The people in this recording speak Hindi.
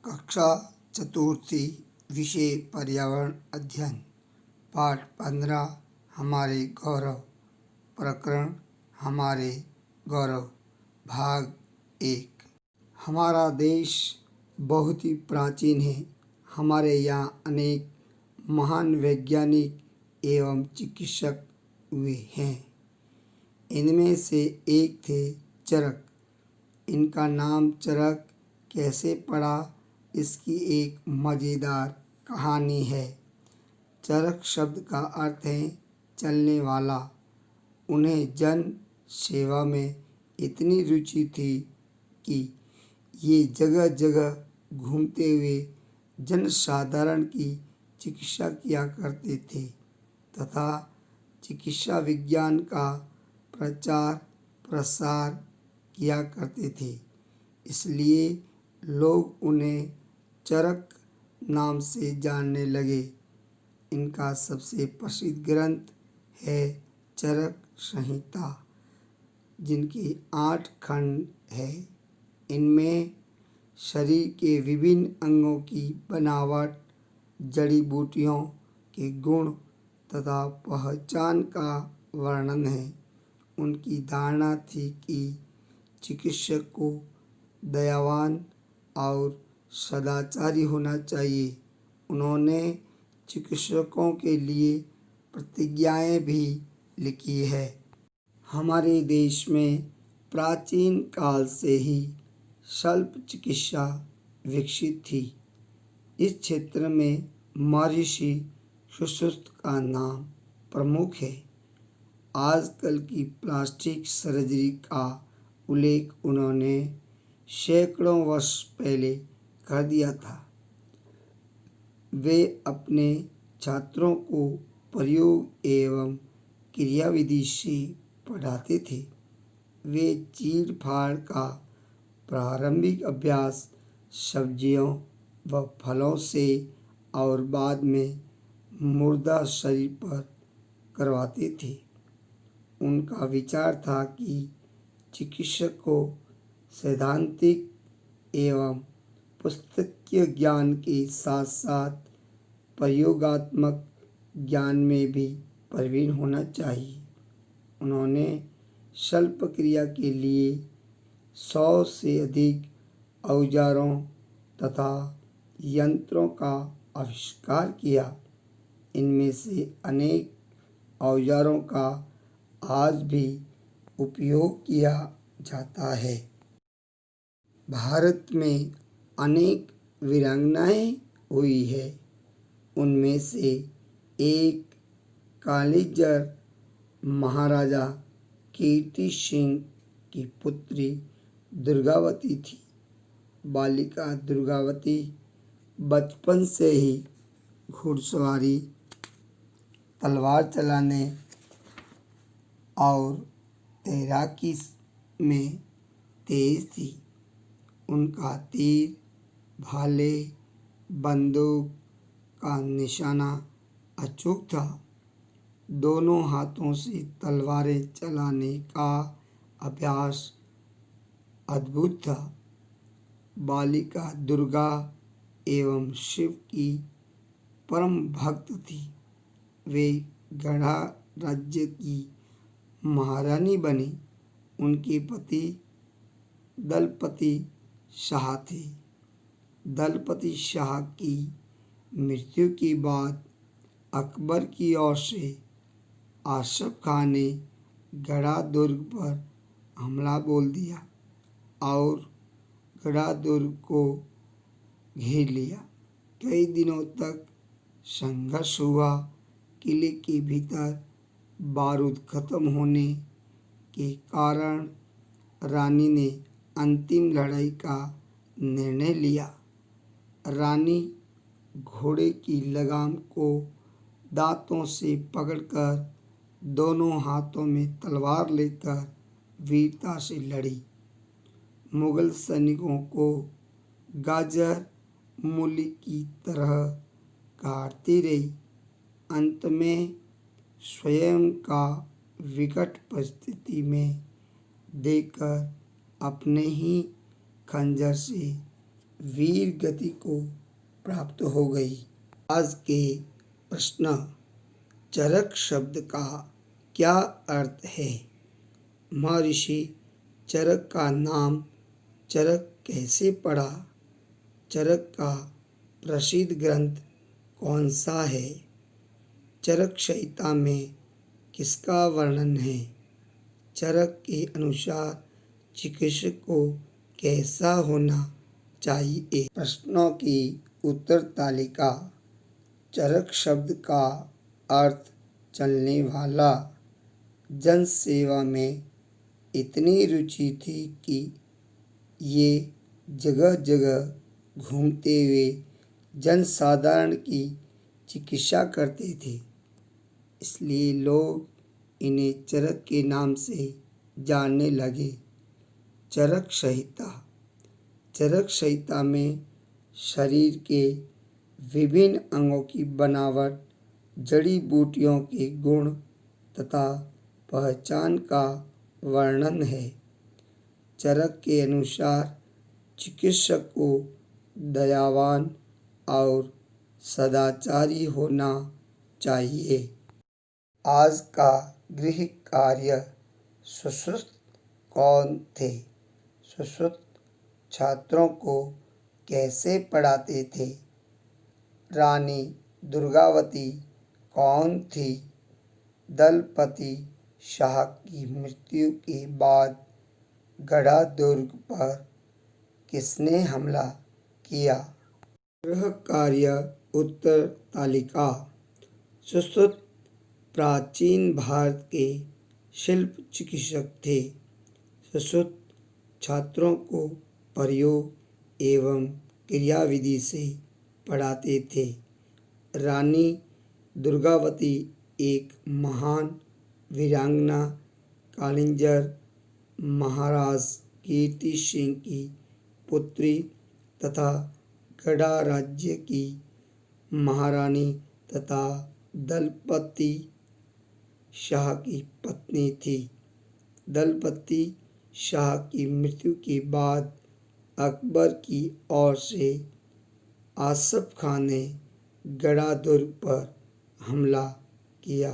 कक्षा चतुर्थी विषय पर्यावरण अध्ययन पाठ 15 हमारे गौरव प्रकरण हमारे गौरव भाग 1। हमारा देश बहुत ही प्राचीन है। हमारे यहाँ अनेक महान वैज्ञानिक एवं चिकित्सक हुए हैं। इनमें से एक थे चरक। इनका नाम चरक कैसे पड़ा, इसकी एक मज़ेदार कहानी है। चरक शब्द का अर्थ है चलने वाला। उन्हें जन सेवा में इतनी रुचि थी कि ये जगह जगह घूमते हुए जनसाधारण की चिकित्सा किया करते थे तथा चिकित्सा विज्ञान का प्रचार प्रसार किया करते थे। इसलिए लोग उन्हें चरक नाम से जानने लगे। इनका सबसे प्रसिद्ध ग्रंथ है चरक संहिता, जिनके 8 खंड है। इनमें शरीर के विभिन्न अंगों की बनावट, जड़ी बूटियों के गुण तथा पहचान का वर्णन है। उनकी धारणा थी कि चिकित्सक को दयावान और सदाचारी होना चाहिए। उन्होंने चिकित्सकों के लिए प्रतिज्ञाएं भी लिखी है। हमारे देश में प्राचीन काल से ही शल्य चिकित्सा विकसित थी। इस क्षेत्र में महर्षि सुश्रुत का नाम प्रमुख है। आजकल की प्लास्टिक सर्जरी का उल्लेख उन्होंने सैकड़ों वर्ष पहले कर दिया था। वे अपने छात्रों को प्रयोग एवं क्रियाविधि से पढ़ाते थे। वे चीर फाड़ का प्रारंभिक अभ्यास सब्जियों व फलों से और बाद में मुर्दा शरीर पर करवाते थे। उनका विचार था कि चिकित्सक को सैद्धांतिक एवं पुस्तकीय ज्ञान के साथ साथ प्रयोगात्मक ज्ञान में भी प्रवीण होना चाहिए। उन्होंने शल्य प्रक्रिया के लिए 100 से अधिक औजारों तथा यंत्रों का आविष्कार किया। इनमें से अनेक औजारों का आज भी उपयोग किया जाता है। भारत में अनेक वीरांगनाएं हुई है। उनमें से एक कालिंजर महाराजा कीर्ति सिंह की पुत्री दुर्गावती थी। बालिका दुर्गावती बचपन से ही घुड़सवारी, तलवार चलाने और तैराकी में तेज थी। उनका तीर, भाले, बंदूक का निशाना अचूक था। दोनों हाथों से तलवारें चलाने का अभ्यास अद्भुत था। बालिका दुर्गा एवं शिव की परम भक्त थी। वे गढ़ा राज्य की महारानी बनी। उनके पति दलपति शाह थे। दलपति शाह की मृत्यु के बाद अकबर की ओर से आसफ खान ने गढ़ा दुर्ग पर हमला बोल दिया और गढ़ा दुर्ग को घेर लिया। कई दिनों तक संघर्ष हुआ। किले के भीतर बारूद खत्म होने के कारण रानी ने अंतिम लड़ाई का निर्णय लिया। रानी घोड़े की लगाम को दांतों से पकड़कर दोनों हाथों में तलवार लेकर वीरता से लड़ी। मुगल सैनिकों को गाजर मूली की तरह काटती रही। अंत में स्वयं का विकट परिस्थिति में देखकर अपने ही खंजर से वीर गति को प्राप्त हो गई। आज के प्रश्न, चरक शब्द का क्या अर्थ है? महर्षि चरक का नाम चरक कैसे पड़ा? चरक का प्रसिद्ध ग्रंथ कौन सा है? चरक संहिता में किसका वर्णन है? चरक के अनुसार चिकित्सक को कैसा होना चाहिए? प्रश्नों की उत्तर तालिका। चरक शब्द का अर्थ चलने वाला। जन सेवा में इतनी रुचि थी कि ये जगह जगह घूमते हुए जनसाधारण की चिकित्सा करते थे, इसलिए लोग इन्हें चरक के नाम से जानने लगे। चरक संहिता। चरक संहिता में शरीर के विभिन्न अंगों की बनावट, जड़ी बूटियों के गुण तथा पहचान का वर्णन है। चरक के अनुसार चिकित्सक को दयावान और सदाचारी होना चाहिए। आज का गृह कार्य। सुश्रुत कौन थे? सुश्रुत छात्रों को कैसे पढ़ाते थे? रानी दुर्गावती कौन थी? दलपति शाह की मृत्यु के बाद गढ़ा दुर्ग पर किसने हमला किया? गृह कार्य उत्तर तालिका। सुश्रुत प्राचीन भारत के शिल्प चिकित्सक थे। सुश्रुत छात्रों को प्रयोग एवं क्रियाविधि से पढ़ाते थे। रानी दुर्गावती एक महान वीरांगना कालिंजर महाराज कीर्ति सिंह की पुत्री तथा गढ़ा राज्य की महारानी तथा दलपति शाह की पत्नी थी। दलपति शाह की मृत्यु के बाद अकबर की ओर से आसफ खान ने गढ़ा दुर्ग पर हमला किया।